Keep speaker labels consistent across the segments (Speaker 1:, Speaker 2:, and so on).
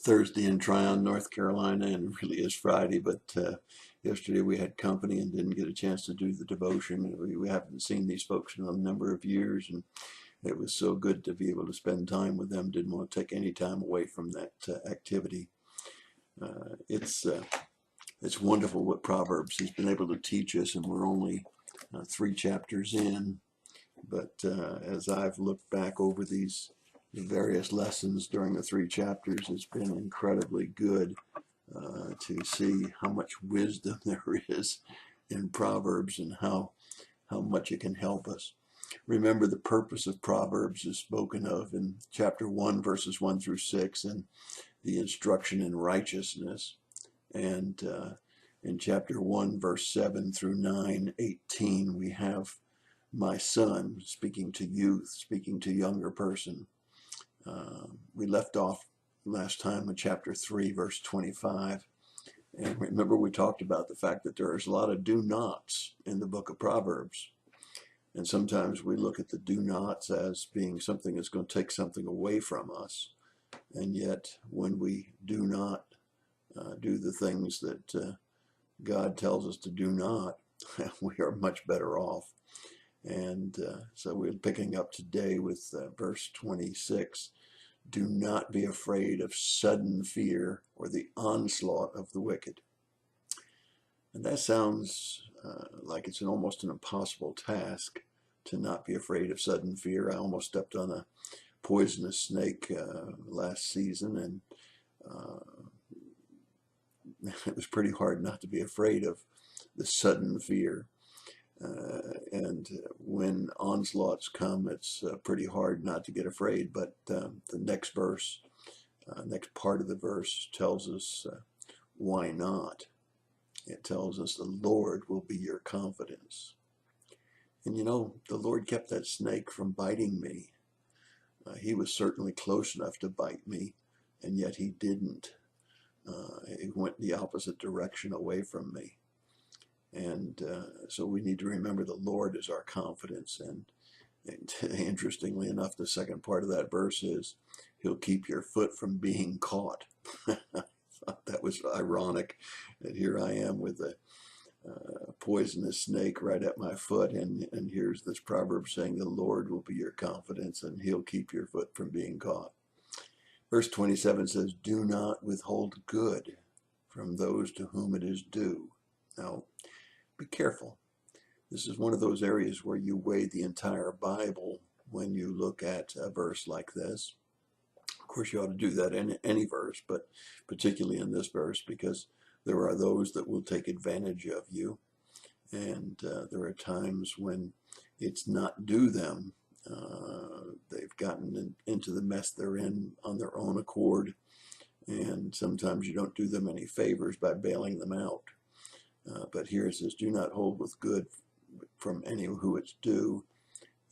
Speaker 1: Thursday in Tryon, North Carolina, and it really is Friday, but yesterday we had company and didn't get a chance to do the devotion. We haven't seen these folks in a number of years, and it was so good to be able to spend time with them. Didn't want to take any time away from that activity. It's wonderful what Proverbs has been able to teach us, and we're only 3 chapters in. But as I've looked back over these various lessons during the 3 chapters, it's been incredibly good to see how much wisdom there is in Proverbs and how much it can help us. Remember, the purpose of Proverbs is spoken of in chapter 1, verses 1 through 6, and the instruction in righteousness. And in chapter 1, verse 7 through 9:18, we have my son, speaking to youth, speaking to younger person. We left off last time in chapter 3, verse 25. And remember, we talked about the fact that there's a lot of do nots in the book of Proverbs. And sometimes we look at the do nots as being something that's going to take something away from us. And yet, when we do not do the things that God tells us to do not, we are much better off. And so we're picking up today with verse 26. Do not be afraid of sudden fear or the onslaught of the wicked. And that sounds like it's almost an impossible task to not be afraid of sudden fear. I almost stepped on a poisonous snake last season, and it was pretty hard not to be afraid of the sudden fear. And when onslaughts come, it's pretty hard not to get afraid. But the next verse, next part of the verse tells us why not. It tells us the Lord will be your confidence. And you know, the Lord kept that snake from biting me. He was certainly close enough to bite me, and yet he didn't. He went the opposite direction away from me. And so we need to remember the Lord is our confidence. And interestingly enough, the second part of that verse is, he'll keep your foot from being caught. I thought that was ironic that here I am with a poisonous snake right at my foot. And here's this proverb saying the Lord will be your confidence and he'll keep your foot from being caught. Verse 27 says, do not withhold good from those to whom it is due. Now, be careful. This is one of those areas where you weigh the entire Bible when you look at a verse like this. Of course, you ought to do that in any verse, but particularly in this verse, because there are those that will take advantage of you. And there are times when it's not due them. They've gotten into the mess they're in on their own accord. And sometimes you don't do them any favors by bailing them out. But here it says, do not hold with good from any who it's due.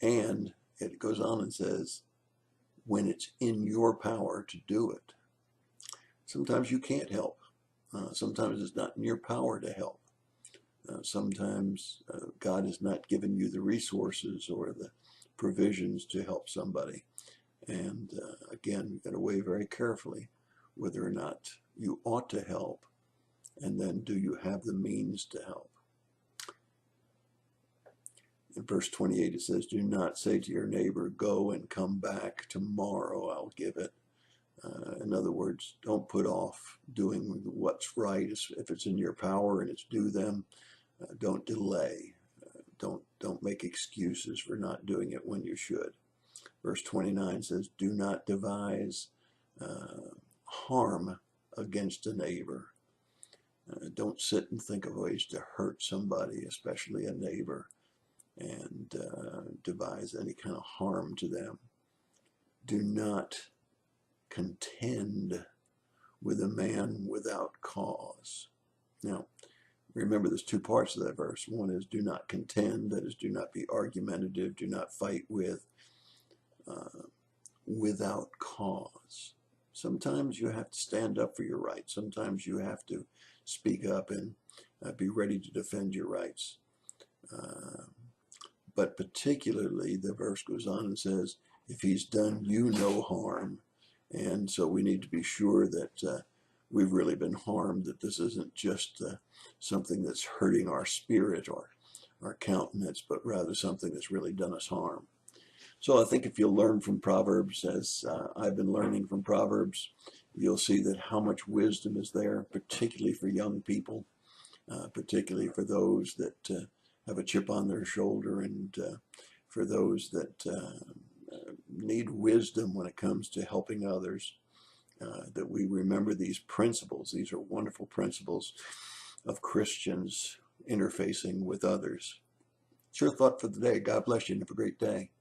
Speaker 1: And it goes on and says, when it's in your power to do it. Sometimes you can't help. Sometimes it's not in your power to help. Sometimes God has not given you the resources or the provisions to help somebody. And again, you've got to weigh very carefully whether or not you ought to help. And then, do you have the means to help? In verse 28, it says, do not say to your neighbor, go and come back tomorrow, I'll give it. In other words, don't put off doing what's right. If it's in your power and it's due them, don't delay. Don't make excuses for not doing it when you should. Verse 29 says, do not devise harm against a neighbor. Don't sit and think of ways to hurt somebody, especially a neighbor, and devise any kind of harm to them. Do not contend with a man without cause. Now, remember there's 2 parts of that verse. One is do not contend, that is, do not be argumentative, do not fight with, without cause. Sometimes you have to stand up for your rights. Sometimes you have to speak up and be ready to defend your rights. But particularly, the verse goes on and says, if he's done you no harm, And so we need to be sure that we've really been harmed, that this isn't just something that's hurting our spirit or our countenance, but rather something that's really done us harm. So I think if you'll learn from Proverbs, as I've been learning from Proverbs, you'll see that how much wisdom is there, particularly for young people, particularly for those that have a chip on their shoulder, and for those that need wisdom when it comes to helping others. That we remember these principles. These are wonderful principles of Christians interfacing with others. It's your thought for the day. God bless you and have a great day.